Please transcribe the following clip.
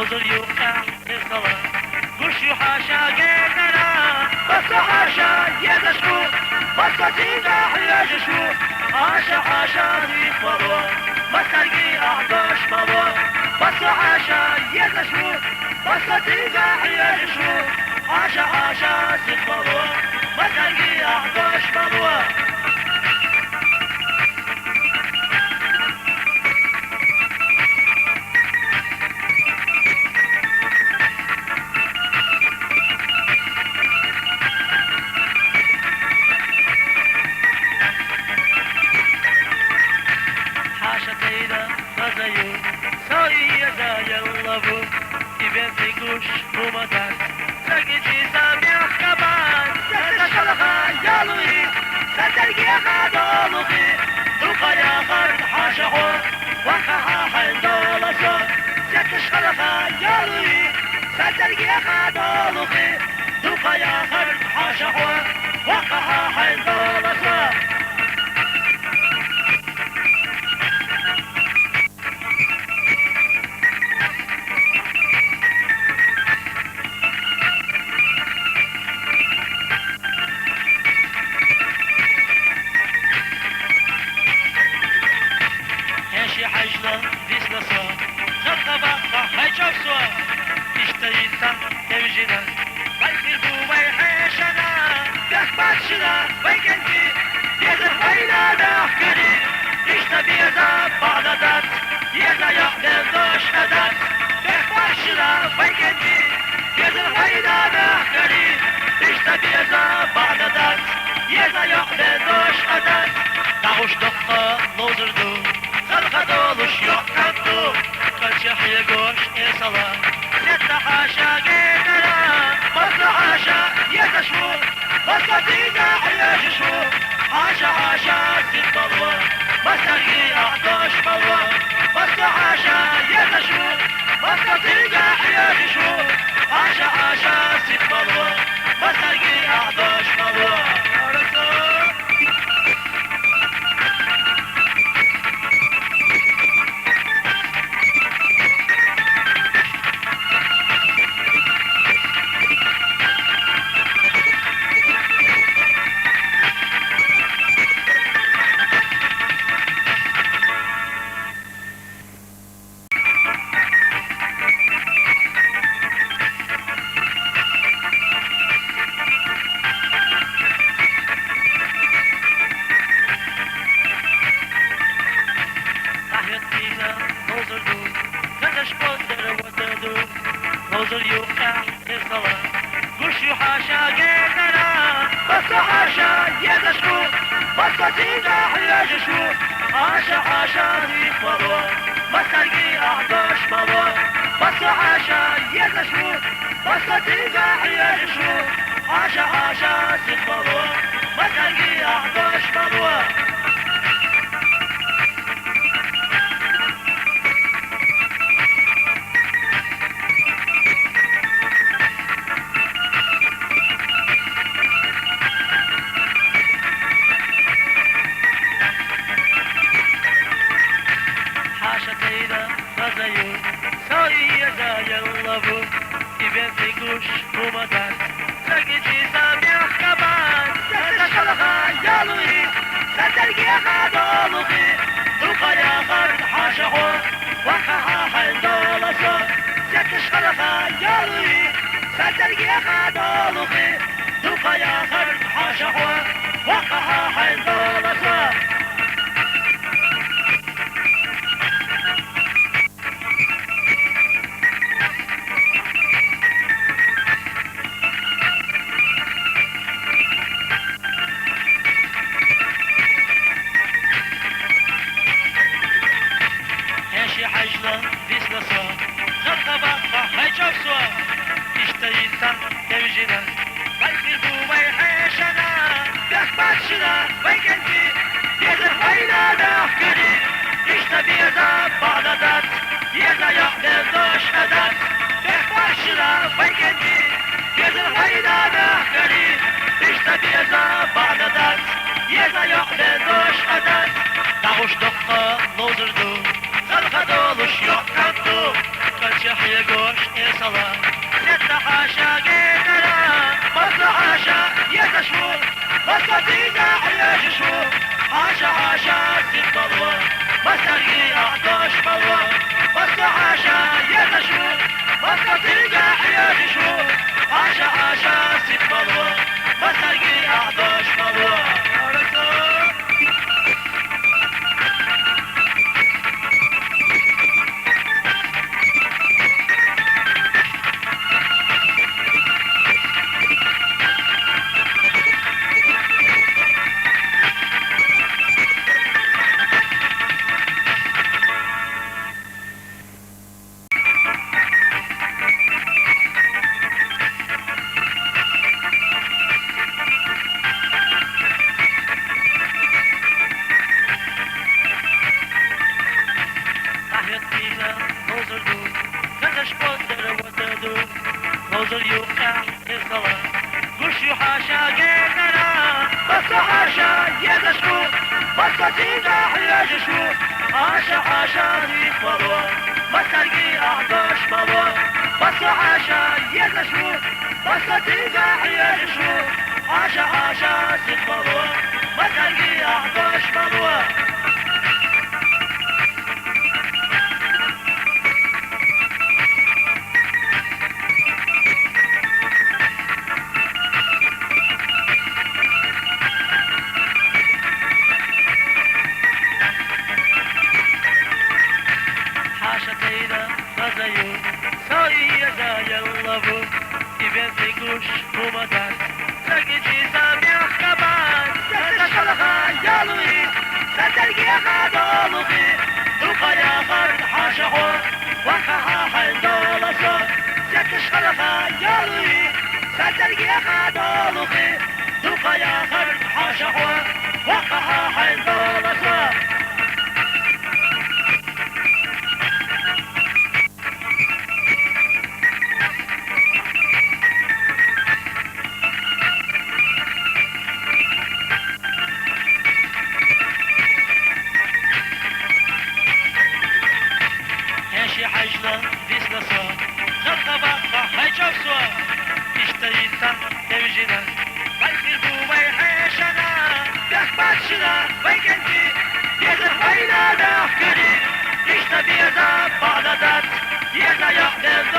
نوزر يوقع الصلاة قش يحاشا جيدنا بس حاشا يدشكو بس تيجاح يجشو حاشا حاشا ذيك مضوى بس تلقي أعطاش مضوى بس حاشا يدشكو بس تيجاح يجشو حاشا حاشا ذيك مضوى بس تلقي أعطاش مضوى گوش اومدن سرگی چیزم یک کبان سرد شلخا یالوی سرگی خدالوخی دوقا یا خرد حاشقو وقها حندالسو سرد شلخا یالوی سرگی خدالوخی دوقا یا خرد حاشقو وقها حندالسو حجلة ديسنا سوا غرقبا وحيشوف سوا اشتريتا توجنا بيخير بو بيحيشنا بيخبات شنا بيكنتي يزر وينا بيحكري اشتا بيزا بعددات يزا يحدل دوش أدات بيخبات شنا بيكنتي يزر وينا بيحكري اشتا بيزا بعددات يزا يحدل دوش أدات دعوش دقة نوزردو خلق دولش يقعدو فالشح يقوش إصلا ست حاشا قيدنا بس حاشا يتشو بس تيجاح يجشو حاشا حاشا ست بلوة بس تلقي أعطاش بلوة بس حاشا يتشو بس تيجاح يجشو حاشا حاشا ست بلوة بس تلقي أعطاش بلوة نوزر يوقع الصلاة قش يحاشا جيدنا بس حاشا يدشكو بس تيجاح يجشو حاشا حاشا ذيك مضوى بس تلقي أعطاش مضوى بس حاشا يدشكو بس تيجاح يجشو حاشا حاشا ذيك مضوى بس تلقي أعطاش مضوى گوش اومدن سرگی چیزم یک کبان سرد شلخا یالوی سرگی خدالوخی دوقا یا خرد حاشقو وقها حندالسو سرد شلخا یالوی سرگی خدالوخی دوقا یا خرد حاشقو وقها حندالسو حجلة ديسنا سوا غرقبا وحيشوف سوا اشتريتا توجنا بيخير بو بيحيشنا بيخبات شنا بيكنتي يزر وينا بيحكري اشتا بيزا بعددات يزا يحدل دوش أدات بيخبات شنا بيكنتي يزر وينا بيحكري اشتا بيزا بعددات يزا يحدل دوش أدات دعوش دقة نوزردو خلق دولش يقعدو فتح يقوش إصلا ست حاشا قيدنا بس حاشا يتشمو بس تيجا يجشمو حاشا حاشا ست الله بس ترقي أعطاش بالله بس حاشا يتشمو بس تيجا يجشمو حاشا حاشا ست الله بس ترقي أعطاش بالله نوزل يوقع الصلاة قش حاشا قيدنا بس حاشا يدشكو بس تيجا يجشكو حاشا حاشا يفضوا بس ترقي أعطاش بابا بس حاشا يدشكو بس تيجا يجشكو حاشا حاشا يفضوا بس ترقي أعطاش بابا زيو سايا زايا اللبو إبن تقوش ومدان ساكتشي سامي أحكبان ستشخلخا يالوي ستلقي خادولوخي دوقا يا خرد حاشحو وخها حندولسو ستشخلخا يالوي ستلقي خادولوخي دوقا يا خرد حاشحو وخها حندولسو حجلة ديسنا سوا خلقة بقى حيشوف سوا اشتريتا توجينا بلقي بوبي حيشنا بيخبات شنا بيكنتي يزح وينا داخكري اشتا بيزا بعددات يزا يحدم